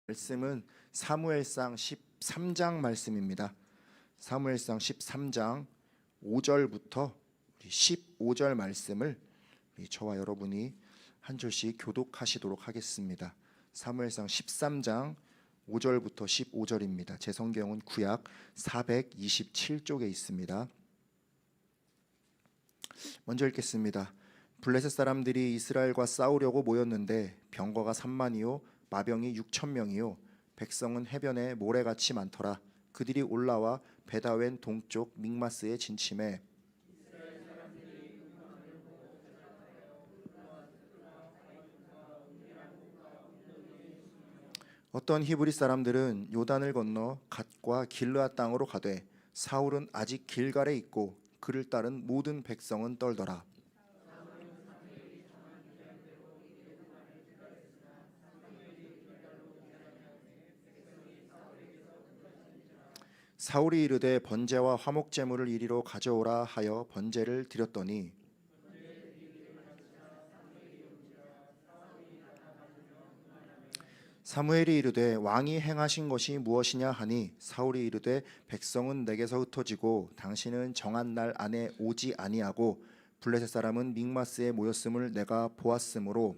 말씀은 사무엘상 13장 말씀입니다. 사무엘상 13장 5절부터 15절 말씀을 저와 여러분이 한 절씩 교독하시도록 하겠습니다. 사무엘상 13장 5절부터 15절입니다. 제 성경은 구약 427쪽에 있습니다. 먼저 읽겠습니다. 블레셋 사람들이 이스라엘과 싸우려고 모였는데 병거가 3만이요 마병이 6,000명이요 백성은 해변에 모래같이 많더라. 그들이 올라와 베다웬 동쪽 믹마스에 진침해 어떤 히브리 사람들은 요단을 건너 갓과 길르앗 땅으로 가되 사울은 아직 길갈에 있고 그를 따른 모든 백성은 떨더라. 사울이 이르되 번제와 화목 제물을 이리로 가져오라 하여 번제를 드렸더니 사무엘이 이르되 왕이 행하신 것이 무엇이냐 하니 사울이 이르되 백성은 내게서 흩어지고 당신은 정한 날 안에 오지 아니하고 블레셋 사람은 믹마스에 모였음을 내가 보았으므로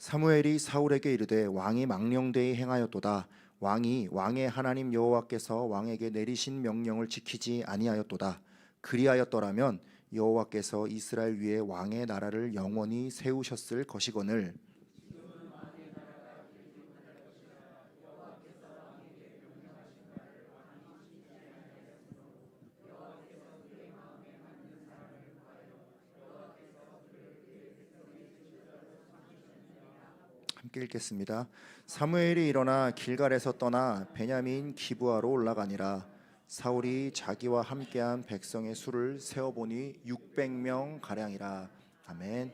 사무엘이 사울에게 이르되 왕이 망령되이 행하였도다. 왕이 왕의 하나님 여호와께서 왕에게 내리신 명령을 지키지 아니하였도다. 그리하였더라면 여호와께서 이스라엘 위에 왕의 나라를 영원히 세우셨을 것이거늘 함께 읽겠습니다. 사무엘이 일어나 길갈에서 떠나 베냐민 기브아로 올라가니라. 사울이 자기와 함께한 백성의 수를 세어보니 600명 가량이라. 아멘.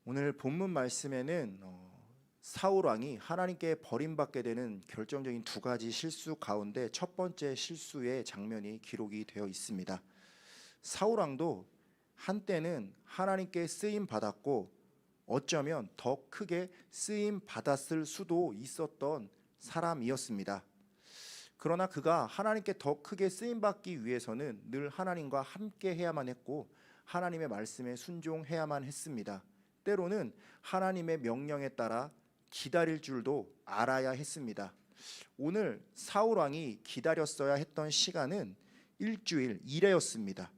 오늘 본문 말씀에는 사울 왕이 하나님께 버림받게 되는 결정적인 두 가지 실수 가운데 첫 번째 실수의 장면이 기록이 되어 있습니다. 사울 왕도 한때는 하나님께 쓰임 받았고 어쩌면 더 크게 쓰임 받았을 수도 있었던 사람이었습니다. 그러나 그가 하나님께 더 크게 쓰임 받기 위해서는 늘 하나님과 함께 해야만 했고 하나님의 말씀에 순종해야만 했습니다. 때로는 하나님의 명령에 따라 기다릴 줄도 알아야 했습니다. 오늘 사울 왕이 기다렸어야 했던 시간은 일주일 이래였습니다.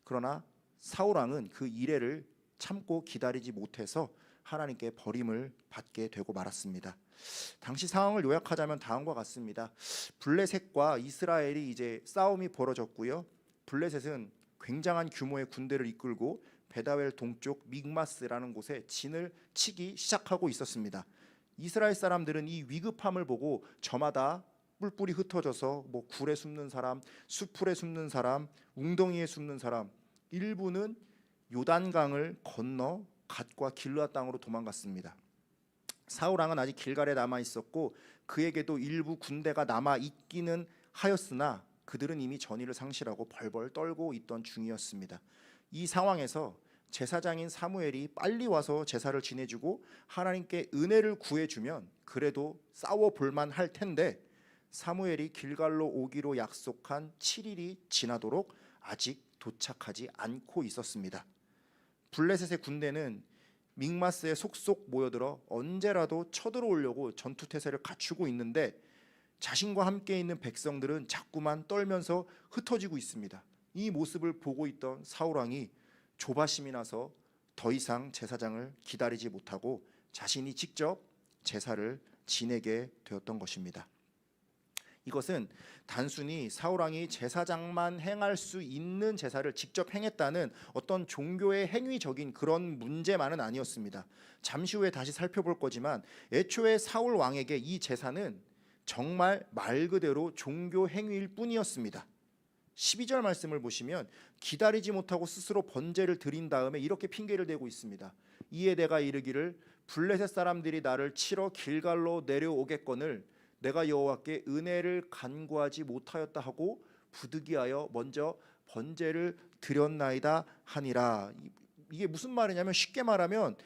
그러나 사울 왕은 그 이래를 참고 기다리지 못해서 하나님께 버림을 받게 되고 말았습니다. 당시 상황을 요약하자면 다음과 같습니다. 블레셋과 이스라엘이 이제 싸움이 벌어졌고요. 블레셋은 굉장한 규모의 군대를 이끌고 베다웰 동쪽 믹마스라는 곳에 진을 치기 시작하고 있었습니다. 이스라엘 사람들은 이 위급함을 보고 저마다 뿔뿔이 흩어져서 굴에 숨는 사람, 수풀에 숨는 사람, 웅덩이에 숨는 사람, 일부는 요단강을 건너 갓과 길르앗 땅으로 도망갔습니다. 사울 왕은 아직 길갈에 남아 있었고 그에게도 일부 군대가 남아 있기는 하였으나 그들은 이미 전의를 상실하고 벌벌 떨고 있던 중이었습니다. 이 상황에서 제사장인 사무엘이 빨리 와서 제사를 지내주고 하나님께 은혜를 구해주면 그래도 싸워볼만 할 텐데 사무엘이 길갈로 오기로 약속한 7일이 지나도록 아직 도착하지 않고 있었습니다. 블레셋의 군대는 믹마스에 속속 모여들어 언제라도 쳐들어오려고 전투태세를 갖추고 있는데 자신과 함께 있는 백성들은 자꾸만 떨면서 흩어지고 있습니다. 이 모습을 보고 있던 사울 왕이 조바심이 나서 더 이상 제사장을 기다리지 못하고 자신이 직접 제사를 지내게 되었던 것입니다. 이것은 단순히 사울 왕이 제사장만 행할 수 있는 제사를 직접 행했다는 어떤 종교의 행위적인 그런 문제만은 아니었습니다. 잠시 후에 다시 살펴볼 거지만 애초에 사울 왕에게 이 제사는 정말 말 그대로 종교 행위일 뿐이었습니다. 12절 말씀을 보시면 기다리지 못하고 스스로 번제를 드린 다음에 이렇게 핑계를 대고 있습니다. 이에 내가 이르기를 블레셋 사람들이 나를 치러 길갈로 내려오겠거늘 내가 여호와께 은혜를 간구하지 못하였다 하고 부득이하여 먼저 번제를 드렸나이다 하니라. 이게 무슨 말이냐면, 쉽게 말하면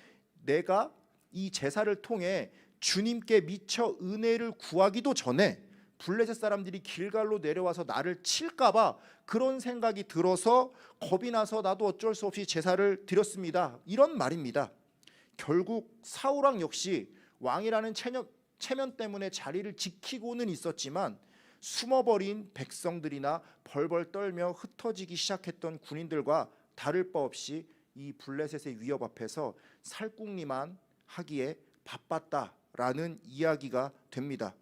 내가 이 제사를 통해 주님께 미처 은혜를 구하기도 전에 블레셋 사람들이 길갈로 내려와서 나를 칠까봐 그런 생각이 들어서 겁이 나서 나도 어쩔 수 없이 제사를 드렸습니다, 이런 말입니다. 결국 사울왕 역시 왕이라는 체면 때문에 자리를 지키고는 있었지만 숨어버린 백성들이나 벌벌 떨며 흩어지기 시작했던 군인들과 다를 바 없이 이 블레셋의 위협 앞에서 살궁리만 하기에 바빴다라는 이야기가 됩니다.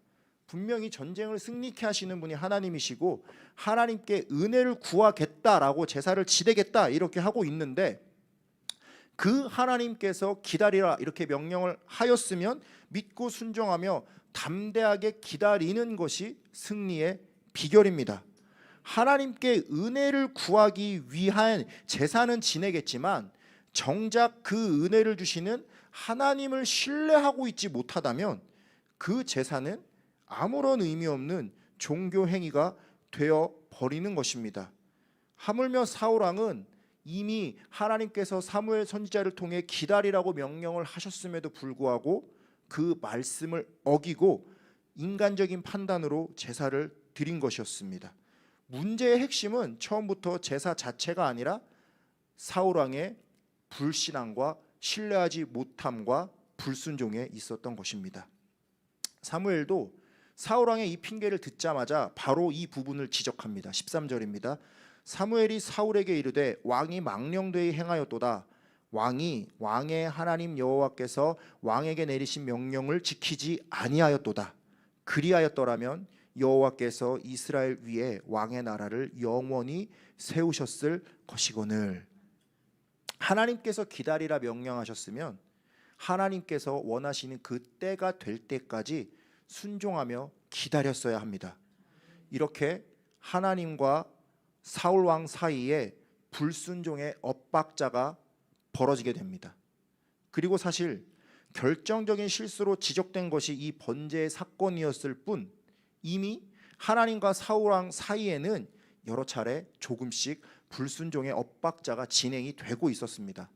분명히 전쟁을 승리케 하시는 분이 하나님이시고 하나님께 은혜를 구하겠다라고 제사를 지내겠다 이렇게 하고 있는데, 그 하나님께서 기다리라 이렇게 명령을 하였으면 믿고 순종하며 담대하게 기다리는 것이 승리의 비결입니다. 하나님께 은혜를 구하기 위한 제사는 지내겠지만 정작 그 은혜를 주시는 하나님을 신뢰하고 있지 못하다면 그 제사는 아무런 의미 없는 종교 행위가 되어 버리는 것입니다. 하물며 사울왕은 이미 하나님께서 사무엘 선지자를 통해 기다리라고 명령을 하셨음에도 불구하고 그 말씀을 어기고 인간적인 판단으로 제사를 드린 것이었습니다. 문제의 핵심은 처음부터 제사 자체가 아니라 사울왕의 불신앙과 신뢰하지 못함과 불순종에 있었던 것입니다. 사무엘도 사울왕의 이 핑계를 듣자마자 바로 이 부분을 지적합니다. 13절입니다. 사무엘이 사울에게 이르되 왕이 망령되이 행하였도다. 왕이 왕의 하나님 여호와께서 왕에게 내리신 명령을 지키지 아니하였도다. 그리하였더라면 여호와께서 이스라엘 위에 왕의 나라를 영원히 세우셨을 것이거늘. 하나님께서 기다리라 명령하셨으면 하나님께서 원하시는 그 때가 될 때까지 순종하며 기다렸어야 합니다. 이렇게 하나님과 사울 왕 사이에 불순종의 엇박자가 벌어지게 됩니다. 그리고 사실 결정적인 실수로 지적된 것이 이 번제의 사건이었을 뿐 이미 하나님과 사울 왕 사이에는 여러 차례 조금씩 불순종의 엇박자가 진행이 되고 있었습니다.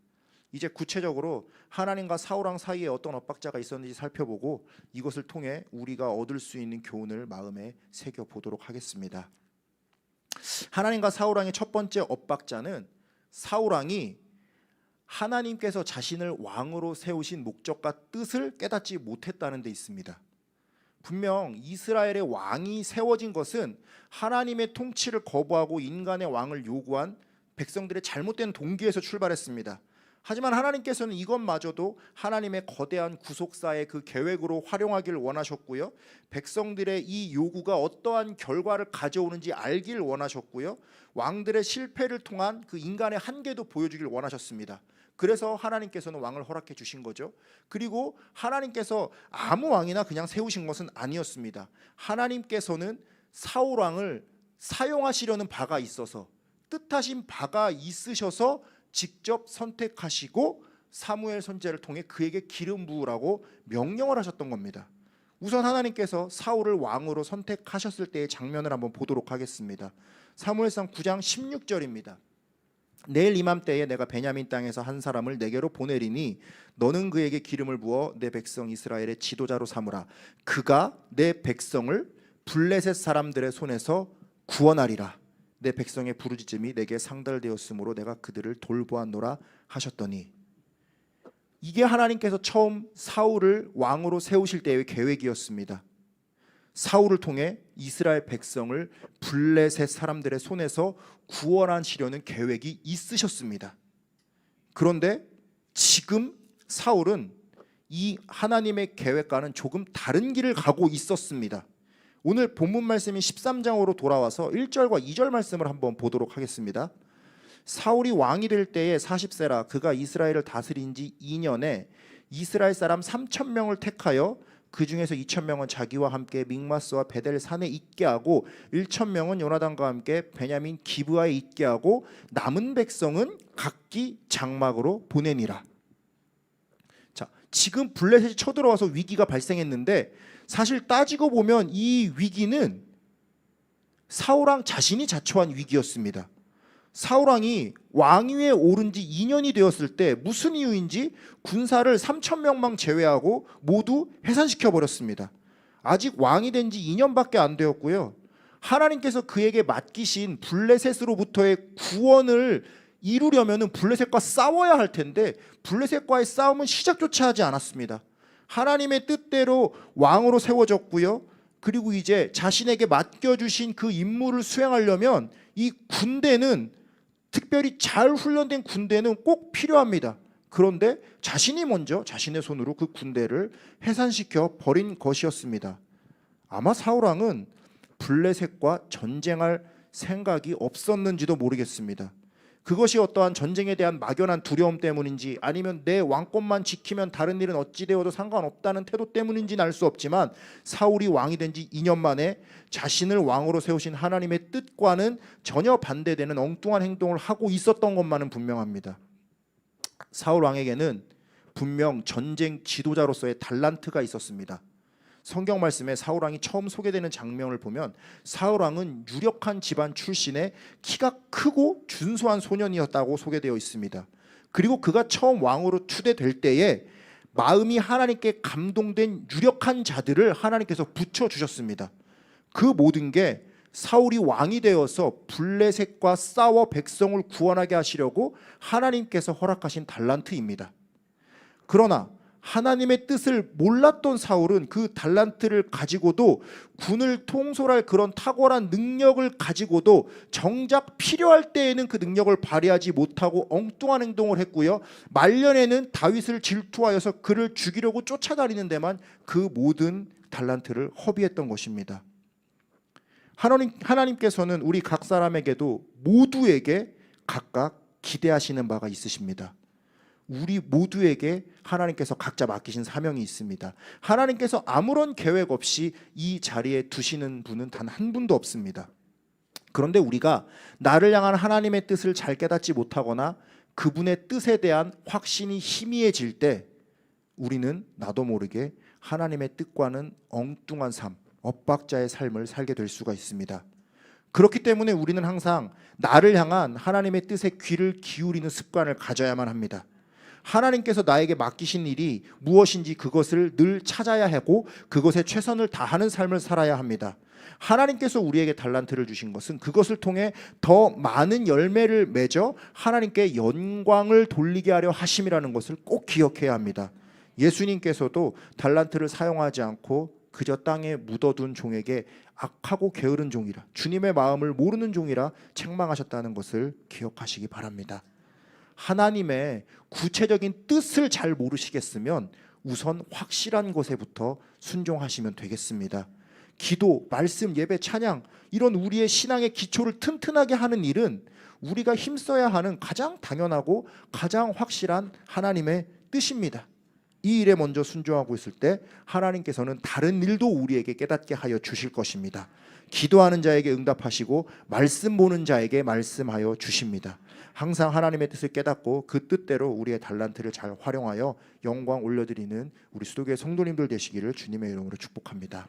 이제 구체적으로 하나님과 사울 왕 사이에 어떤 엇박자가 있었는지 살펴보고 이것을 통해 우리가 얻을 수 있는 교훈을 마음에 새겨보도록 하겠습니다. 하나님과 사울 왕의 첫 번째 엇박자는 사울 왕이 하나님께서 자신을 왕으로 세우신 목적과 뜻을 깨닫지 못했다는 데 있습니다. 분명 이스라엘의 왕이 세워진 것은 하나님의 통치를 거부하고 인간의 왕을 요구한 백성들의 잘못된 동기에서 출발했습니다. 하지만 하나님께서는 이것마저도 하나님의 거대한 구속사의 그 계획으로 활용하기를 원하셨고요, 백성들의 이 요구가 어떠한 결과를 가져오는지 알기를 원하셨고요, 왕들의 실패를 통한 그 인간의 한계도 보여주길 원하셨습니다. 그래서 하나님께서는 왕을 허락해 주신 거죠. 그리고 하나님께서 아무 왕이나 그냥 세우신 것은 아니었습니다. 하나님께서는 사울 왕을 사용하시려는 바가 있어서, 뜻하신 바가 있으셔서 직접 선택하시고 사무엘 선지자를 통해 그에게 기름 부으라고 명령을 하셨던 겁니다. 우선 하나님께서 사울을 왕으로 선택하셨을 때의 장면을 한번 보도록 하겠습니다. 사무엘상 9장 16절입니다. 내일 이맘때에 내가 베냐민 땅에서 한 사람을 내게로 보내리니 너는 그에게 기름을 부어 내 백성 이스라엘의 지도자로 삼으라. 그가 내 백성을 블레셋 사람들의 손에서 구원하리라. 내 백성의 부르짖음이 내게 상달되었으므로 내가 그들을 돌보았노라 하셨더니, 이게 하나님께서 처음 사울을 왕으로 세우실 때의 계획이었습니다. 사울을 통해 이스라엘 백성을 블레셋 사람들의 손에서 구원하시려는 계획이 있으셨습니다. 그런데 지금 사울은 이 하나님의 계획과는 조금 다른 길을 가고 있었습니다. 오늘 본문 말씀이 13장으로 돌아와서 1절과 2절 말씀을 한번 보도록 하겠습니다. 사울이 왕이 될 때에 40세라 그가 이스라엘을 다스린 지 2년에 이스라엘 사람 3,000명을 택하여 그 중에서 2,000명은 자기와 함께 믹마스와 베델 산에 있게 하고 1,000명은 요나단과 함께 베냐민 기브아에 있게 하고 남은 백성은 각기 장막으로 보내니라. 자, 지금 블레셋이 쳐들어와서 위기가 발생했는데 사실 따지고 보면 이 위기는 사울왕 자신이 자초한 위기였습니다. 사울왕이 왕위에 오른 지 2년이 되었을 때 무슨 이유인지 군사를 3,000명만 제외하고 모두 해산시켜 버렸습니다. 아직 왕이 된 지 2년밖에 안 되었고요. 하나님께서 그에게 맡기신 블레셋으로부터의 구원을 이루려면 블레셋과 싸워야 할 텐데 블레셋과의 싸움은 시작조차 하지 않았습니다. 하나님의 뜻대로 왕으로 세워졌고요. 그리고 이제 자신에게 맡겨주신 그 임무를 수행하려면 이 군대는, 특별히 잘 훈련된 군대는 꼭 필요합니다. 그런데 자신이 먼저 자신의 손으로 그 군대를 해산시켜 버린 것이었습니다. 아마 사울왕은 블레셋과 전쟁할 생각이 없었는지도 모르겠습니다. 그것이 어떠한 전쟁에 대한 막연한 두려움 때문인지 아니면 내 왕권만 지키면 다른 일은 어찌 되어도 상관없다는 태도 때문인지는 알 수 없지만 사울이 왕이 된 지 2년 만에 자신을 왕으로 세우신 하나님의 뜻과는 전혀 반대되는 엉뚱한 행동을 하고 있었던 것만은 분명합니다. 사울 왕에게는 분명 전쟁 지도자로서의 달란트가 있었습니다. 성경 말씀에 사울 왕이 처음 소개되는 장면을 보면 사울 왕은 유력한 집안 출신의 키가 크고 준수한 소년이었다고 소개되어 있습니다. 그리고 그가 처음 왕으로 추대될 때에 마음이 하나님께 감동된 유력한 자들을 하나님께서 붙여주셨습니다. 그 모든 게 사울이 왕이 되어서 블레셋과 싸워 백성을 구원하게 하시려고 하나님께서 허락하신 달란트입니다. 그러나 하나님의 뜻을 몰랐던 사울은 그 달란트를 가지고도, 군을 통솔할 그런 탁월한 능력을 가지고도 정작 필요할 때에는 그 능력을 발휘하지 못하고 엉뚱한 행동을 했고요. 말년에는 다윗을 질투하여서 그를 죽이려고 쫓아다니는 데만 그 모든 달란트를 허비했던 것입니다. 하나님께서는 우리 각 사람에게도 모두에게 각각 기대하시는 바가 있으십니다. 우리 모두에게 하나님께서 각자 맡기신 사명이 있습니다. 하나님께서 아무런 계획 없이 이 자리에 두시는 분은 단 한 분도 없습니다. 그런데 우리가 나를 향한 하나님의 뜻을 잘 깨닫지 못하거나 그분의 뜻에 대한 확신이 희미해질 때 우리는 나도 모르게 하나님의 뜻과는 엉뚱한 삶, 엇박자의 삶을 살게 될 수가 있습니다. 그렇기 때문에 우리는 항상 나를 향한 하나님의 뜻에 귀를 기울이는 습관을 가져야만 합니다. 하나님께서 나에게 맡기신 일이 무엇인지 그것을 늘 찾아야 하고 그것에 최선을 다하는 삶을 살아야 합니다. 하나님께서 우리에게 달란트를 주신 것은 그것을 통해 더 많은 열매를 맺어 하나님께 영광을 돌리게 하려 하심이라는 것을 꼭 기억해야 합니다. 예수님께서도 달란트를 사용하지 않고 그저 땅에 묻어둔 종에게 악하고 게으른 종이라, 주님의 마음을 모르는 종이라 책망하셨다는 것을 기억하시기 바랍니다. 하나님의 구체적인 뜻을 잘 모르시겠으면 우선 확실한 것에부터 순종하시면 되겠습니다. 기도, 말씀, 예배, 찬양, 이런 우리의 신앙의 기초를 튼튼하게 하는 일은 우리가 힘써야 하는 가장 당연하고 가장 확실한 하나님의 뜻입니다. 이 일에 먼저 순종하고 있을 때 하나님께서는 다른 일도 우리에게 깨닫게 하여 주실 것입니다. 기도하는 자에게 응답하시고 말씀 보는 자에게 말씀하여 주십니다. 항상 하나님의 뜻을 깨닫고 그 뜻대로 우리의 달란트를 잘 활용하여 영광 올려드리는 우리 수도교회 성도님들 되시기를 주님의 이름으로 축복합니다.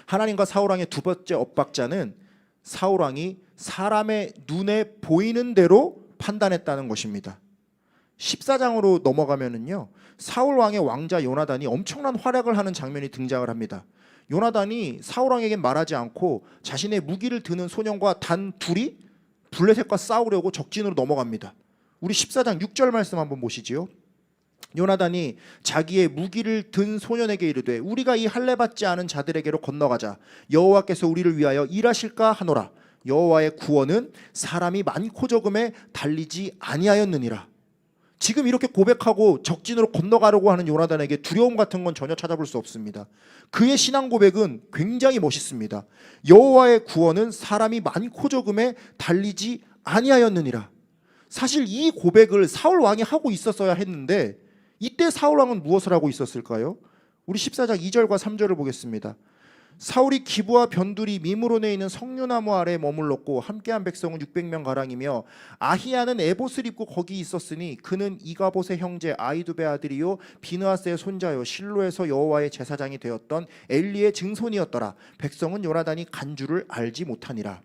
하나님과 사울왕의 두 번째 엇박자는 사울왕이 사람의 눈에 보이는 대로 판단했다는 것입니다. 14장으로 넘어가면은요, 사울왕의 왕자 요나단이 엄청난 활약을 하는 장면이 등장을 합니다. 요나단이 사울왕에게 말하지 않고 자신의 무기를 드는 소년과 단 둘이 블레셋과 싸우려고 적진으로 넘어갑니다. 우리 14장 6절 말씀 한번 보시지요. 요나단이 자기의 무기를 든 소년에게 이르되 우리가 이 할례 받지 않은 자들에게로 건너가자. 여호와께서 우리를 위하여 일하실까 하노라. 여호와의 구원은 사람이 많고 적음에 달리지 아니하였느니라. 지금 이렇게 고백하고 적진으로 건너가려고 하는 요나단에게 두려움 같은 건 전혀 찾아볼 수 없습니다. 그의 신앙 고백은 굉장히 멋있습니다. 여호와의 구원은 사람이 많고 적음에 달리지 아니하였느니라. 사실 이 고백을 사울 왕이 하고 있었어야 했는데 이때 사울 왕은 무엇을 하고 있었을까요? 우리 14장 2절과 3절을 보겠습니다. 사울이 기브와 변두리 미므론에 있는 석류나무 아래에 머물렀고 함께한 백성은 600명 가량이며 아히야는 에봇을 입고 거기 있었으니 그는 이가봇의 형제 아이두베 아들이요 비느하스의 손자요 실로에서 여호와의 제사장이 되었던 엘리의 증손이었더라. 백성은 요나단이 간 줄을 알지 못하니라.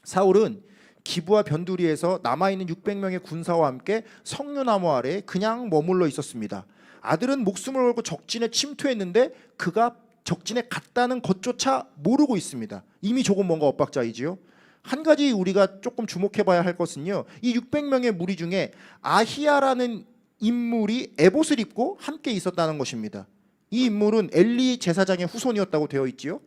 사울은 기브와 변두리에서 남아있는 600명의 군사와 함께 석류나무 아래에 그냥 머물러 있었습니다. 아들은 목숨을 걸고 적진에 침투했는데 그가 적진에 갔다는 것조차 모르고 있습니다. 이미 조금 뭔가 엇박자이지요. 한 가지 우리가 조금 주목해봐야 할 것은요, 이 600명의 무리 중에 아히야라는 인물이 에봇을 입고 함께 있었다는 것입니다. 이 인물은 엘리 제사장의 후손이었다고 되어 있지요.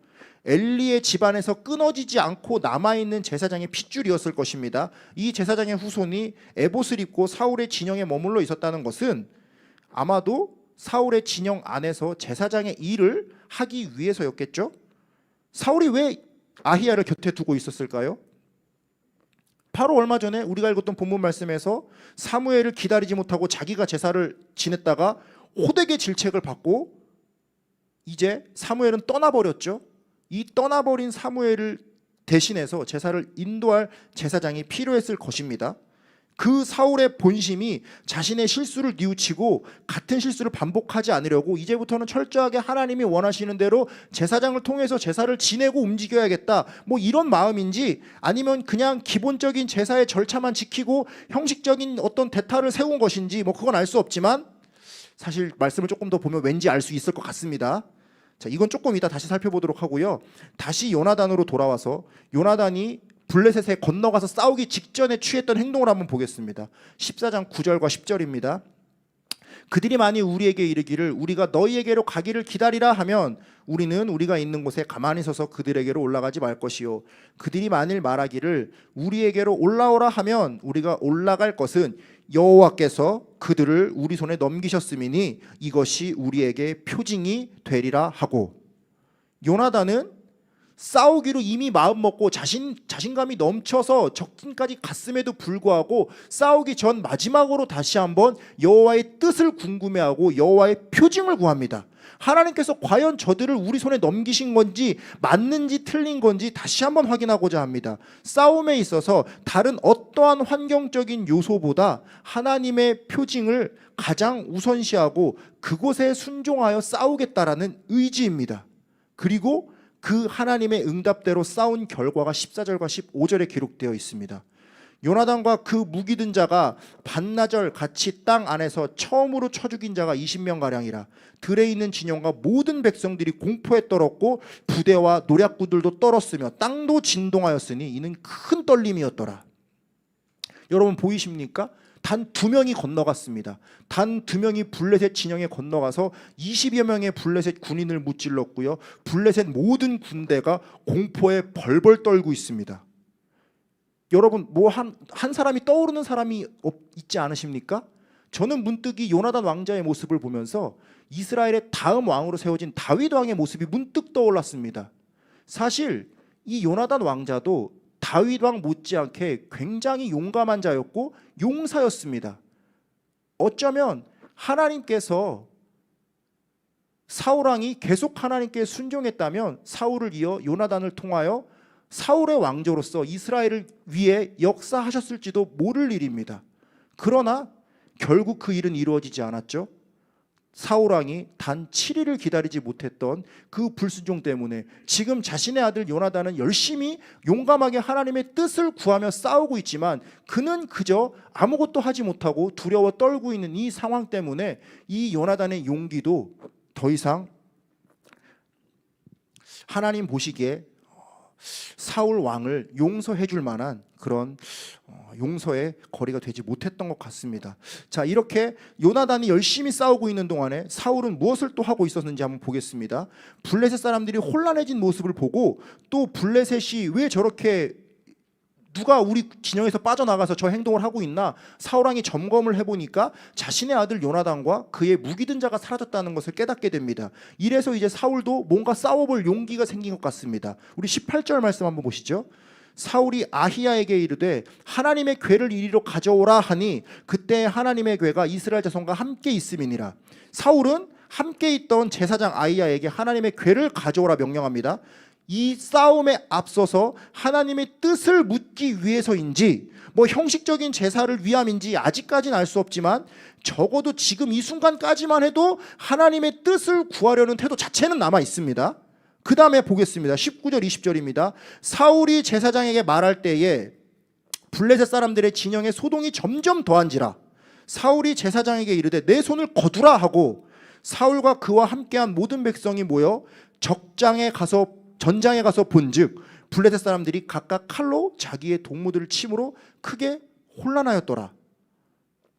엘리의 집안에서 끊어지지 않고 남아있는 제사장의 핏줄이었을 것입니다. 이 제사장의 후손이 에봇을 입고 사울의 진영에 머물러 있었다는 것은 아마도 사울의 진영 안에서 제사장의 일을 하기 위해서였겠죠. 사울이 왜 아히야를 곁에 두고 있었을까요? 바로 얼마 전에 우리가 읽었던 본문 말씀에서 사무엘을 기다리지 못하고 자기가 제사를 지냈다가 호되게 질책을 받고 이제 사무엘은 떠나버렸죠. 이 떠나버린 사무엘을 대신해서 제사를 인도할 제사장이 필요했을 것입니다. 그 사울의 본심이 자신의 실수를 뉘우치고 같은 실수를 반복하지 않으려고 이제부터는 철저하게 하나님이 원하시는 대로 제사장을 통해서 제사를 지내고 움직여야겠다, 뭐 이런 마음인지, 아니면 그냥 기본적인 제사의 절차만 지키고 형식적인 어떤 대타를 세운 것인지 뭐 그건 알 수 없지만 사실 말씀을 조금 더 보면 왠지 알 수 있을 것 같습니다. 자, 이건 조금 이따 다시 살펴보도록 하고요. 다시 요나단으로 돌아와서 요나단이 블레셋에 건너가서 싸우기 직전에 취했던 행동을 한번 보겠습니다. 14장 9절과 10절입니다. 그들이 만일 우리에게 이르기를 우리가 너희에게로 가기를 기다리라 하면 우리는 우리가 있는 곳에 가만히 서서 그들에게로 올라가지 말 것이요 그들이 만일 말하기를 우리에게로 올라오라 하면 우리가 올라갈 것은 여호와께서 그들을 우리 손에 넘기셨음이니 이것이 우리에게 표징이 되리라 하고, 요나단은 싸우기로 이미 마음먹고 자신감이 넘쳐서 적진까지 갔음에도 불구하고 싸우기 전 마지막으로 다시 한번 여호와의 뜻을 궁금해하고 여호와의 표징을 구합니다. 하나님께서 과연 저들을 우리 손에 넘기신 건지 맞는지 틀린 건지 다시 한번 확인하고자 합니다. 싸움에 있어서 다른 어떠한 환경적인 요소보다 하나님의 표징을 가장 우선시하고 그곳에 순종하여 싸우겠다라는 의지입니다. 그리고 그 하나님의 응답대로 싸운 결과가 14절과 15절에 기록되어 있습니다. 요나단과 그 무기든 자가 반나절 같이 땅 안에서 처음으로 쳐 죽인 자가 20명 가량이라. 들에 있는 진영과 모든 백성들이 공포에 떨었고 부대와 노략구들도 떨었으며 땅도 진동하였으니 이는 큰 떨림이었더라. 여러분 보이십니까? 단 2명이 건너갔습니다. 단 2명이 블레셋 진영에 건너가서 20여 명의 블레셋 군인을 무찔렀고요. 블레셋 모든 군대가 공포에 벌벌 떨고 있습니다. 여러분 뭐 한 사람이 떠오르는 사람이 있지 않으십니까? 저는 문득 이 요나단 왕자의 모습을 보면서 이스라엘의 다음 왕으로 세워진 다윗 왕의 모습이 문득 떠올랐습니다. 사실 이 요나단 왕자도 다윗 왕 못지않게 굉장히 용감한 자였고 용사였습니다. 어쩌면 하나님께서 사울 왕이 계속 하나님께 순종했다면 사울을 이어 요나단을 통하여 사울의 왕조로서 이스라엘을 위해 역사하셨을지도 모를 일입니다. 그러나 결국 그 일은 이루어지지 않았죠. 사울 왕이 단 7일을 기다리지 못했던 그 불순종 때문에 지금 자신의 아들 요나단은 열심히 용감하게 하나님의 뜻을 구하며 싸우고 있지만 그는 그저 아무것도 하지 못하고 두려워 떨고 있는 이 상황 때문에 이 요나단의 용기도 더 이상 하나님 보시기에 사울 왕을 용서해 줄 만한 그런 용서의 거리가 되지 못했던 것 같습니다. 자, 이렇게 요나단이 열심히 싸우고 있는 동안에 사울은 무엇을 또 하고 있었는지 한번 보겠습니다. 블레셋 사람들이 혼란해진 모습을 보고 또 블레셋이 왜 저렇게 누가 우리 진영에서 빠져나가서 저 행동을 하고 있나 사울 왕이 점검을 해보니까 자신의 아들 요나단과 그의 무기든 자가 사라졌다는 것을 깨닫게 됩니다. 이래서 이제 사울도 뭔가 싸워볼 용기가 생긴 것 같습니다. 우리 18절 말씀 한번 보시죠. 사울이 아히야에게 이르되 하나님의 궤를 이리로 가져오라 하니 그때 하나님의 궤가 이스라엘 자손과 함께 있음이니라. 사울은 함께 있던 제사장 아히야에게 하나님의 궤를 가져오라 명령합니다. 이 싸움에 앞서서 하나님의 뜻을 묻기 위해서인지 형식적인 제사를 위함인지 아직까지는 알 수 없지만 적어도 지금 이 순간까지만 해도 하나님의 뜻을 구하려는 태도 자체는 남아 있습니다. 그 다음에 보겠습니다. 19절 20절입니다. 사울이 제사장에게 말할 때에 블레셋 사람들의 진영에 소동이 점점 더한지라 사울이 제사장에게 이르되 내 손을 거두라 하고 사울과 그와 함께한 모든 백성이 모여 전장에 가서 본즉 블레셋 사람들이 각각 칼로 자기의 동무들을 침으로 크게 혼란하였더라.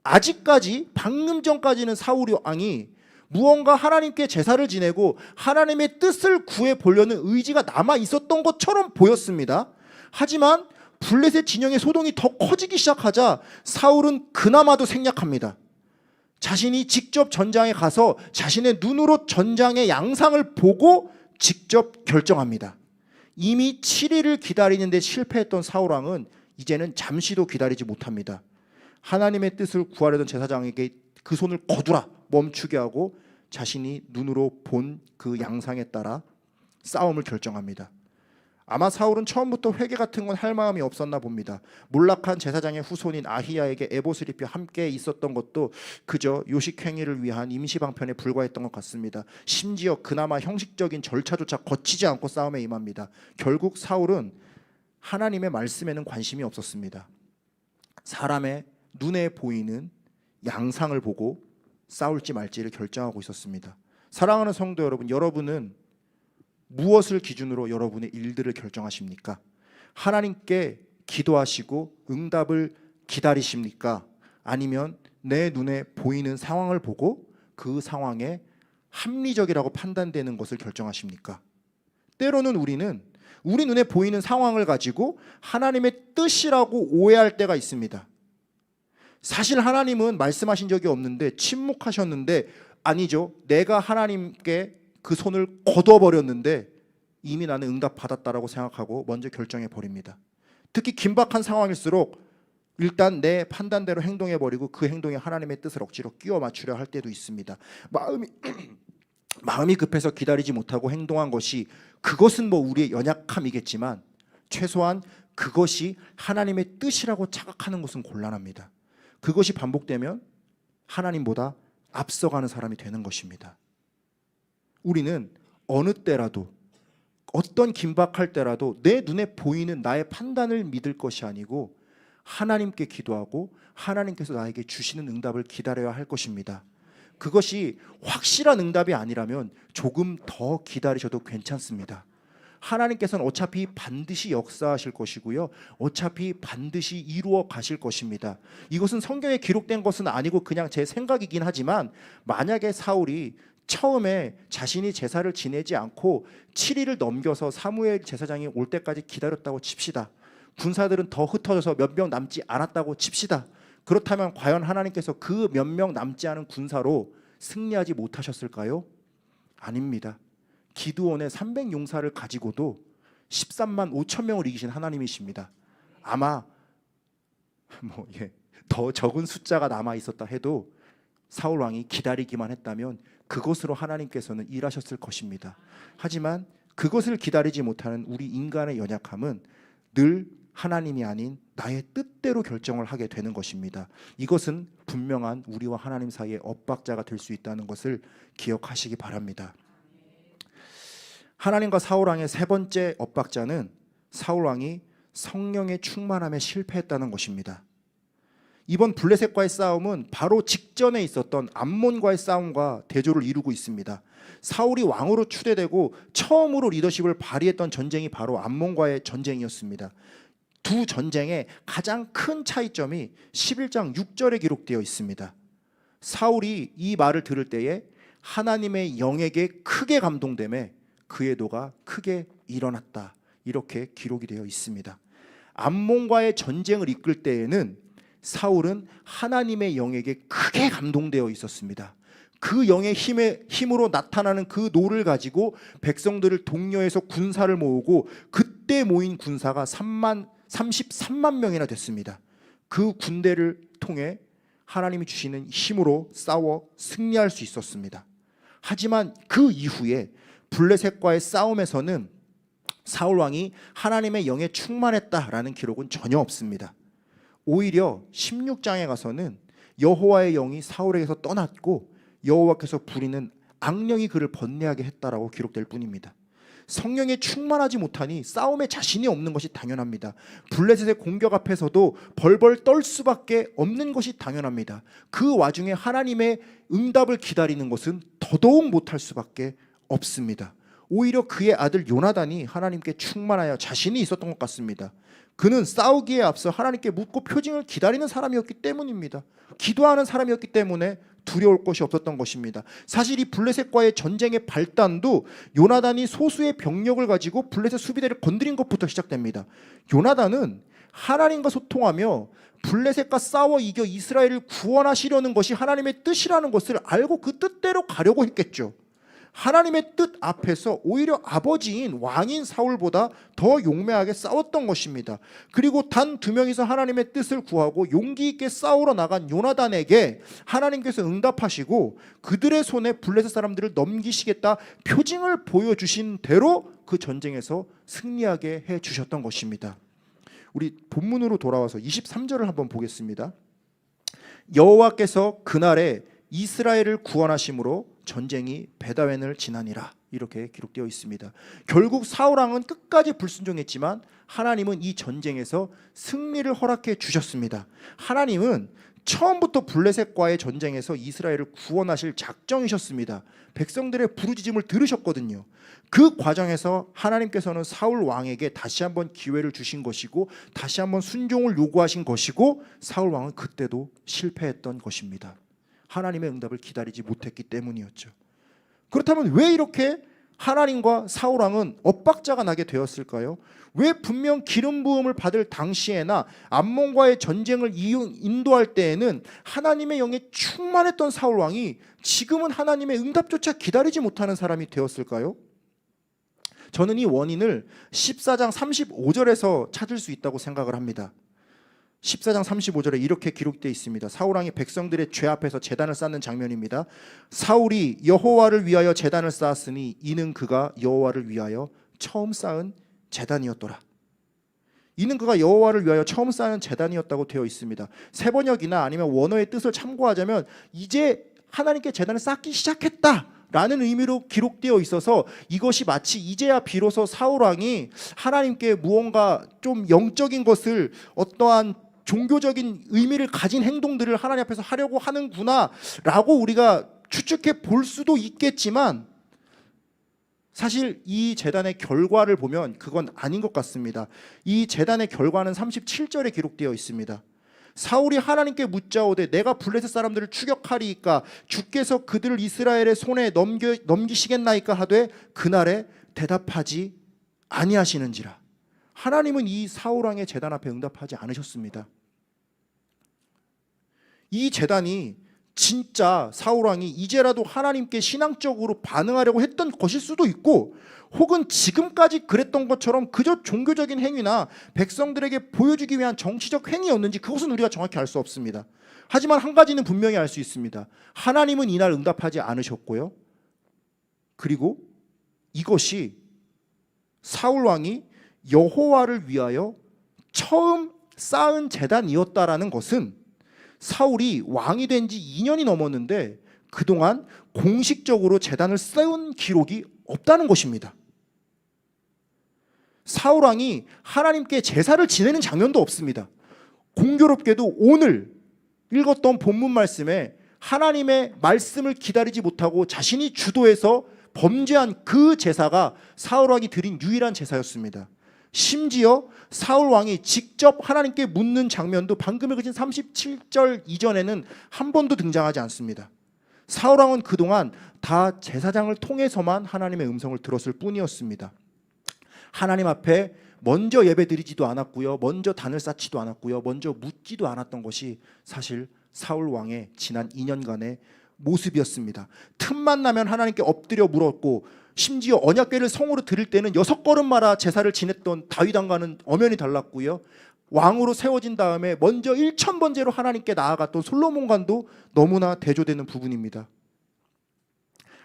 아직까지 방금 전까지는 사울 왕이 무언가 하나님께 제사를 지내고 하나님의 뜻을 구해 보려는 의지가 남아 있었던 것처럼 보였습니다. 하지만 블레셋 진영의 소동이 더 커지기 시작하자 사울은 그나마도 생략합니다. 자신이 직접 전장에 가서 자신의 눈으로 전장의 양상을 보고 직접 결정합니다. 이미 7일을 기다리는데 실패했던 사울 왕은 이제는 잠시도 기다리지 못합니다. 하나님의 뜻을 구하려던 제사장에게 그 손을 거두라 멈추게 하고 자신이 눈으로 본 그 양상에 따라 싸움을 결정합니다. 아마 사울은 처음부터 회개 같은 건 할 마음이 없었나 봅니다. 몰락한 제사장의 후손인 아히야에게 에봇을 입혀 함께 있었던 것도 그저 요식행위를 위한 임시방편에 불과했던 것 같습니다. 심지어 그나마 형식적인 절차조차 거치지 않고 싸움에 임합니다. 결국 사울은 하나님의 말씀에는 관심이 없었습니다. 사람의 눈에 보이는 양상을 보고 싸울지 말지를 결정하고 있었습니다. 사랑하는 성도 여러분, 여러분은 무엇을 기준으로 여러분의 일들을 결정하십니까? 하나님께 기도하시고 응답을 기다리십니까? 아니면 내 눈에 보이는 상황을 보고 그 상황에 합리적이라고 판단되는 것을 결정하십니까? 때로는 우리는 우리 눈에 보이는 상황을 가지고 하나님의 뜻이라고 오해할 때가 있습니다. 사실 하나님은 말씀하신 적이 없는데 침묵하셨는데 아니죠. 내가 하나님께 그 손을 거둬버렸는데 이미 나는 응답 받았다라고 생각하고 먼저 결정해 버립니다. 특히 긴박한 상황일수록 일단 내 판단대로 행동해버리고 그 행동에 하나님의 뜻을 억지로 끼워 맞추려 할 때도 있습니다. 마음이 급해서 기다리지 못하고 행동한 것이 그것은 우리의 연약함이겠지만 최소한 그것이 하나님의 뜻이라고 착각하는 것은 곤란합니다. 그것이 반복되면 하나님보다 앞서가는 사람이 되는 것입니다. 우리는 어느 때라도 어떤 긴박할 때라도 내 눈에 보이는 나의 판단을 믿을 것이 아니고 하나님께 기도하고 하나님께서 나에게 주시는 응답을 기다려야 할 것입니다. 그것이 확실한 응답이 아니라면 조금 더 기다리셔도 괜찮습니다. 하나님께서는 어차피 반드시 역사하실 것이고요. 어차피 반드시 이루어 가실 것입니다. 이것은 성경에 기록된 것은 아니고 그냥 제 생각이긴 하지만 만약에 사울이 처음에 자신이 제사를 지내지 않고 7일을 넘겨서 사무엘 제사장이 올 때까지 기다렸다고 칩시다. 군사들은 더 흩어져서 몇 명 남지 않았다고 칩시다. 그렇다면 과연 하나님께서 그 몇 명 남지 않은 군사로 승리하지 못하셨을까요? 아닙니다. 기드온의 300용사를 가지고도 13만 5천 명을 이기신 하나님이십니다. 아마 더 적은 숫자가 남아 있었다 해도 사울 왕이 기다리기만 했다면 그것으로 하나님께서는 일하셨을 것입니다. 하지만 그것을 기다리지 못하는 우리 인간의 연약함은 늘 하나님이 아닌 나의 뜻대로 결정을 하게 되는 것입니다. 이것은 분명한 우리와 하나님 사이의 엇박자가 될 수 있다는 것을 기억하시기 바랍니다. 하나님과 사울 왕의 세 번째 엇박자는 사울 왕이 성령의 충만함에 실패했다는 것입니다. 이번 블레셋과의 싸움은 바로 직전에 있었던 암몬과의 싸움과 대조를 이루고 있습니다. 사울이 왕으로 추대되고 처음으로 리더십을 발휘했던 전쟁이 바로 암몬과의 전쟁이었습니다. 두 전쟁의 가장 큰 차이점이 11장 6절에 기록되어 있습니다. 사울이 이 말을 들을 때에 하나님의 영에게 크게 감동되매 그의 도가 크게 일어났다. 이렇게 기록이 되어 있습니다. 암몬과의 전쟁을 이끌 때에는 사울은 하나님의 영에게 크게 감동되어 있었습니다. 그 영의 힘으로 나타나는 그 노를 가지고 백성들을 독려해서 군사를 모으고 그때 모인 군사가 33만 명이나 됐습니다. 그 군대를 통해 하나님이 주시는 힘으로 싸워 승리할 수 있었습니다. 하지만 그 이후에 블레셋과의 싸움에서는 사울 왕이 하나님의 영에 충만했다라는 기록은 전혀 없습니다. 오히려 16장에 가서는 여호와의 영이 사울에게서 떠났고 여호와께서 부리는 악령이 그를 번뇌하게 했다라고 기록될 뿐입니다. 성령에 충만하지 못하니 싸움에 자신이 없는 것이 당연합니다. 블레셋의 공격 앞에서도 벌벌 떨 수밖에 없는 것이 당연합니다. 그 와중에 하나님의 응답을 기다리는 것은 더더욱 못할 수밖에 없습니다. 오히려 그의 아들 요나단이 하나님께 충만하여 자신이 있었던 것 같습니다. 그는 싸우기에 앞서 하나님께 묻고 표징을 기다리는 사람이었기 때문입니다. 기도하는 사람이었기 때문에 두려울 것이 없었던 것입니다. 사실 이 블레셋과의 전쟁의 발단도 요나단이 소수의 병력을 가지고 블레셋 수비대를 건드린 것부터 시작됩니다. 요나단은 하나님과 소통하며 블레셋과 싸워 이겨 이스라엘을 구원하시려는 것이 하나님의 뜻이라는 것을 알고 그 뜻대로 가려고 했겠죠. 하나님의 뜻 앞에서 오히려 아버지인 왕인 사울보다 더 용맹하게 싸웠던 것입니다. 그리고 단 2명이서 하나님의 뜻을 구하고 용기 있게 싸우러 나간 요나단에게 하나님께서 응답하시고 그들의 손에 블레셋 사람들을 넘기시겠다 표징을 보여주신 대로 그 전쟁에서 승리하게 해주셨던 것입니다. 우리 본문으로 돌아와서 23절을 한번 보겠습니다. 여호와께서 그날에 이스라엘을 구원하심으로 전쟁이 베다웬을 지나니라, 이렇게 기록되어 있습니다. 결국 사울 왕은 끝까지 불순종했지만 하나님은 이 전쟁에서 승리를 허락해 주셨습니다. 하나님은 처음부터 블레셋과의 전쟁에서 이스라엘을 구원하실 작정이셨습니다. 백성들의 부르짖음을 들으셨거든요. 그 과정에서 하나님께서는 사울 왕에게 다시 한번 기회를 주신 것이고 다시 한번 순종을 요구하신 것이고 사울 왕은 그때도 실패했던 것입니다. 하나님의 응답을 기다리지 못했기 때문이었죠. 그렇다면 왜 이렇게 하나님과 사울 왕은 엇박자가 나게 되었을까요? 왜 분명 기름 부음을 받을 당시에나 암몬과의 전쟁을 인도할 때에는 하나님의 영에 충만했던 사울 왕이 지금은 하나님의 응답조차 기다리지 못하는 사람이 되었을까요? 저는 이 원인을 14장 35절에서 찾을 수 있다고 생각을 합니다. 14장 35절에 이렇게 기록되어 있습니다. 사울 왕이 백성들의 죄 앞에서 제단을 쌓는 장면입니다. 사울이 여호와를 위하여 제단을 쌓았으니 이는 그가 여호와를 위하여 처음 쌓은 제단이었더라. 이는 그가 여호와를 위하여 처음 쌓은 제단이었다고 되어 있습니다. 세번역이나 아니면 원어의 뜻을 참고하자면 이제 하나님께 제단을 쌓기 시작했다 라는 의미로 기록되어 있어서 이것이 마치 이제야 비로소 사울 왕이 하나님께 무언가 좀 영적인 것을, 어떠한 종교적인 의미를 가진 행동들을 하나님 앞에서 하려고 하는구나 라고 우리가 추측해 볼 수도 있겠지만 사실 이 제단의 결과를 보면 그건 아닌 것 같습니다. 이 제단의 결과는 37절에 기록되어 있습니다. 사울이 하나님께 묻자오되 내가 블레셋 사람들을 추격하리이까 주께서 그들을 이스라엘의 손에 넘기시겠나이까 하되 그날에 대답하지 아니하시는지라. 하나님은 이 사울 왕의 제단 앞에 응답하지 않으셨습니다. 이 제단이 진짜 사울 왕이 이제라도 하나님께 신앙적으로 반응하려고 했던 것일 수도 있고 혹은 지금까지 그랬던 것처럼 그저 종교적인 행위나 백성들에게 보여주기 위한 정치적 행위였는지 그것은 우리가 정확히 알 수 없습니다. 하지만 한 가지는 분명히 알 수 있습니다. 하나님은 이날 응답하지 않으셨고요. 그리고 이것이 사울 왕이 여호와를 위하여 처음 쌓은 제단이었다라는 것은 사울이 왕이 된 지 2년이 넘었는데 그동안 공식적으로 제단을 세운 기록이 없다는 것입니다. 사울 왕이 하나님께 제사를 지내는 장면도 없습니다. 공교롭게도 오늘 읽었던 본문 말씀에 하나님의 말씀을 기다리지 못하고 자신이 주도해서 범죄한 그 제사가 사울 왕이 드린 유일한 제사였습니다. 심지어 사울 왕이 직접 하나님께 묻는 장면도 방금 읽으신 37절 이전에는 한 번도 등장하지 않습니다. 사울 왕은 그동안 다 제사장을 통해서만 하나님의 음성을 들었을 뿐이었습니다. 하나님 앞에 먼저 예배드리지도 않았고요, 먼저 단을 쌓지도 않았고요, 먼저 묻지도 않았던 것이 사실 사울 왕의 지난 2년간의 모습이었습니다. 틈만 나면 하나님께 엎드려 물었고 심지어 언약궤를 성으로 드릴 때는 6걸음마다 제사를 지냈던 다윗 왕과는 엄연히 달랐고요, 왕으로 세워진 다음에 먼저 1000번째로 하나님께 나아갔던 솔로몬 왕도 너무나 대조되는 부분입니다.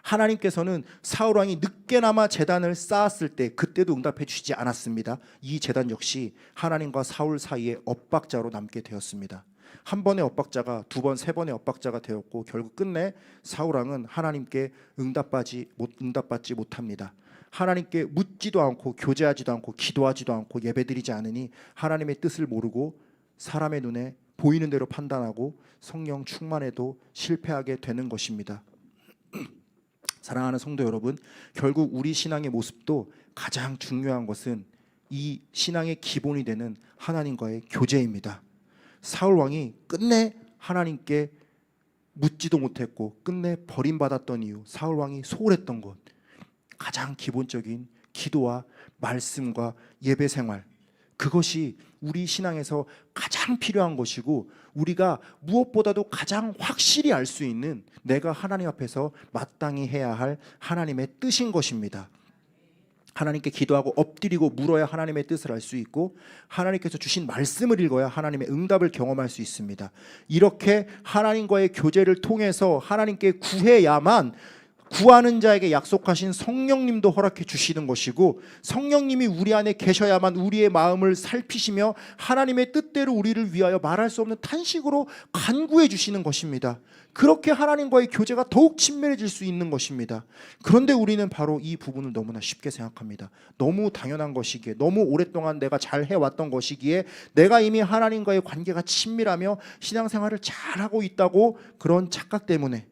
하나님께서는 사울 왕이 늦게나마 제단을 쌓았을 때 그때도 응답해 주시지 않았습니다. 이 제단 역시 하나님과 사울 사이의 엇박자로 남게 되었습니다. 한 번의 엇박자가 두 번, 세 번의 엇박자가 되었고 결국 끝내 사울 왕은 하나님께 응답받지 못합니다. 하나님께 묻지도 않고 교제하지도 않고 기도하지도 않고 예배드리지 않으니 하나님의 뜻을 모르고 사람의 눈에 보이는 대로 판단하고 성령 충만해도 실패하게 되는 것입니다. 사랑하는 성도 여러분, 결국 우리 신앙의 모습도 가장 중요한 것은 이 신앙의 기본이 되는 하나님과의 교제입니다. 사울 왕이 끝내 하나님께 묻지도 못했고 끝내 버림받았던 이유, 사울 왕이 소홀했던 것, 가장 기본적인 기도와 말씀과 예배 생활, 그것이 우리 신앙에서 가장 필요한 것이고 우리가 무엇보다도 가장 확실히 알 수 있는 내가 하나님 앞에서 마땅히 해야 할 하나님의 뜻인 것입니다. 하나님께 기도하고 엎드리고 물어야 하나님의 뜻을 알 수 있고 하나님께서 주신 말씀을 읽어야 하나님의 응답을 경험할 수 있습니다. 이렇게 하나님과의 교제를 통해서 하나님께 구해야만 구하는 자에게 약속하신 성령님도 허락해 주시는 것이고 성령님이 우리 안에 계셔야만 우리의 마음을 살피시며 하나님의 뜻대로 우리를 위하여 말할 수 없는 탄식으로 간구해 주시는 것입니다. 그렇게 하나님과의 교제가 더욱 친밀해질 수 있는 것입니다. 그런데 우리는 바로 이 부분을 너무나 쉽게 생각합니다. 너무 당연한 것이기에, 너무 오랫동안 내가 잘 해왔던 것이기에, 내가 이미 하나님과의 관계가 친밀하며 신앙생활을 잘하고 있다고 그런 착각 때문에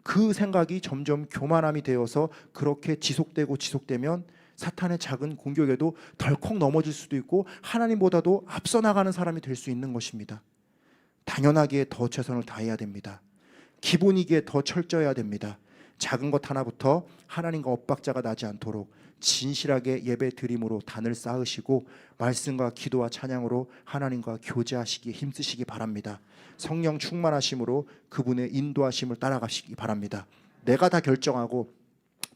그 생각이 점점 교만함이 되어서 그렇게 지속되면 사탄의 작은 공격에도 덜컥 넘어질 수도 있고 하나님보다도 앞서 나가는 사람이 될 수 있는 것입니다. 당연하기에 더 최선을 다해야 됩니다. 기본이기에 더 철저해야 됩니다. 작은 것 하나부터 하나님과 엇박자가 나지 않도록 진실하게 예배 드림으로 단을 쌓으시고 말씀과 기도와 찬양으로 하나님과 교제하시기에 힘쓰시기 바랍니다. 성령 충만하심으로 그분의 인도하심을 따라가시기 바랍니다. 내가 다 결정하고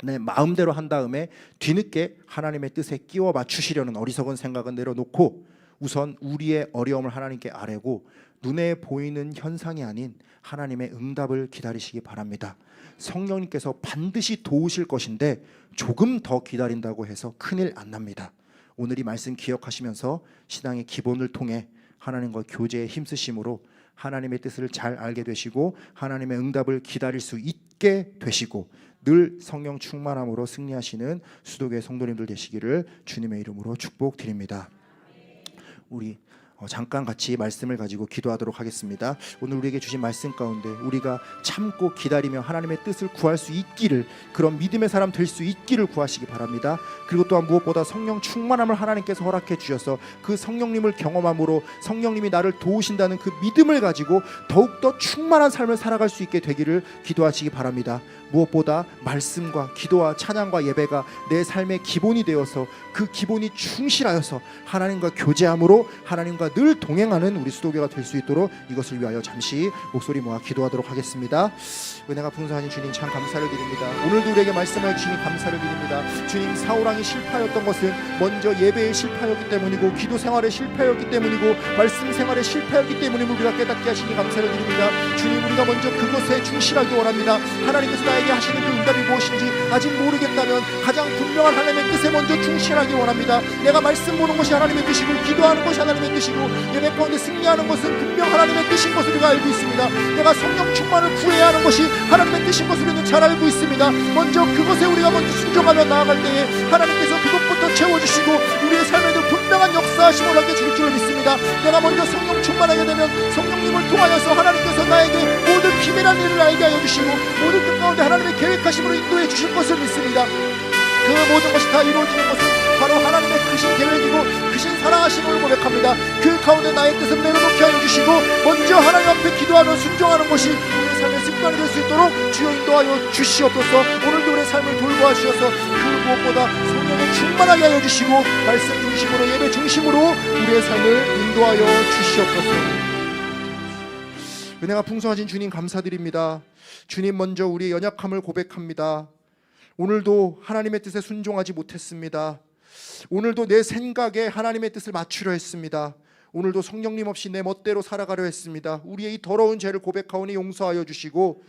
내 마음대로 한 다음에 뒤늦게 하나님의 뜻에 끼워 맞추시려는 어리석은 생각은 내려놓고 우선 우리의 어려움을 하나님께 아뢰고 눈에 보이는 현상이 아닌 하나님의 응답을 기다리시기 바랍니다. 성령님께서 반드시 도우실 것인데 조금 더 기다린다고 해서 큰일 안 납니다. 오늘 이 말씀 기억하시면서 신앙의 기본을 통해 하나님과 교제에 힘쓰심으로 하나님의 뜻을 잘 알게 되시고 하나님의 응답을 기다릴 수 있게 되시고 늘 성령 충만함으로 승리하시는 수도교회 성도님들 되시기를 주님의 이름으로 축복드립니다. 우리 잠깐 같이 말씀을 가지고 기도하도록 하겠습니다. 오늘 우리에게 주신 말씀 가운데 우리가 참고 기다리며 하나님의 뜻을 구할 수 있기를, 그런 믿음의 사람 될 수 있기를 구하시기 바랍니다. 그리고 또한 무엇보다 성령 충만함을 하나님께서 허락해 주셔서 그 성령님을 경험함으로 성령님이 나를 도우신다는 그 믿음을 가지고 더욱더 충만한 삶을 살아갈 수 있게 되기를 기도하시기 바랍니다. 무엇보다 말씀과 기도와 찬양과 예배가 내 삶의 기본이 되어서 그 기본이 충실하여서 하나님과 교제함으로 하나님과 늘 동행하는 우리 수도교가 될 수 있도록 이것을 위하여 잠시 목소리 모아 기도하도록 하겠습니다. 은혜가 풍성하신 주님 참 감사를 드립니다. 오늘도 우리에게 말씀해 주시니 감사를 드립니다. 주님, 사울왕이 실패하였던 것은 먼저 예배에 실패하였기 때문이고 기도 생활에 실패하였기 때문이고 말씀 생활에 실패하였기 때문임을 우리가 깨닫게 하시니 감사를 드립니다. 주님, 우리가 먼저 그것에 충실하기 원합니다. 하나님께서 나에게 하시는 그 응답이 무엇인지 아직 모르겠다면 가장 분명한 하나님의 뜻에 먼저 충실하기 원합니다. 내가 말씀 보는 것이 하나님의 뜻이고 기도하는 것이 하나님의 뜻이고 예배 가운데 승리하는 것은 분명 하나님의 뜻인 것을 우리가 알고 있습니다. 내가 성령 충만을 구해야 하는 것이 하나님의 뜻인 것을 우리는 잘 알고 있습니다. 먼저 그것에 우리가 먼저 순종하며 나아갈 때에 하나님께서 그것부터 채워주시고 우리의 삶에도 분명한 역사하심을 하게 주실 줄을 믿습니다. 내가 먼저 성령 충만하게 되면 성령님을 통하여서 하나님께서 나에게 모든 비밀한 일을 알게 하여 주시고 모든 뜻 가운데 하나님의 계획하심으로 인도해 주실 것을 믿습니다. 그 모든 것이 다 이루어지는 것은 바로 하나님의 크신 계획이고 크신 사랑하심을 고백합니다. 그 가운데 나의 뜻을 내려놓게 하여 주시고 먼저 하나님 앞에 기도하며 순종하는 것이 우리의 삶의 습관이 될 수 있도록 주여 인도하여 주시옵소서. 오늘도 우리의 삶을 돌보아 주셔서 그 무엇보다 성령을 충만하게 하여 주시고 말씀 중심으로 예배 중심으로 우리의 삶을 인도하여 주시옵소서. 은혜가 풍성하신 주님 감사드립니다. 주님, 먼저 우리의 연약함을 고백합니다. 오늘도 하나님의 뜻에 순종하지 못했습니다. 오늘도 내 생각에 하나님의 뜻을 맞추려 했습니다. 오늘도 성령님 없이 내 멋대로 살아가려 했습니다. 우리의 이 더러운 죄를 고백하오니 용서하여 주시고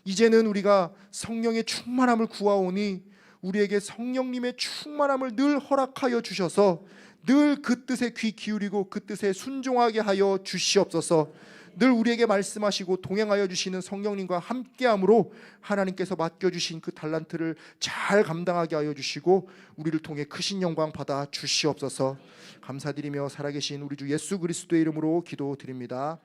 이제는 우리가 성령의 충만함을 구하오니 우리에게 성령님의 충만함을 늘 허락하여 주셔서 늘 그 뜻에 귀 기울이고 그 뜻에 순종하게 하여 주시옵소서. 늘 우리에게 말씀하시고 동행하여 주시는 성령님과 함께함으로 하나님께서 맡겨주신 그 달란트를 잘 감당하게 하여 주시고 우리를 통해 크신 영광 받아 주시옵소서. 감사드리며 살아계신 우리 주 예수 그리스도의 이름으로 기도드립니다.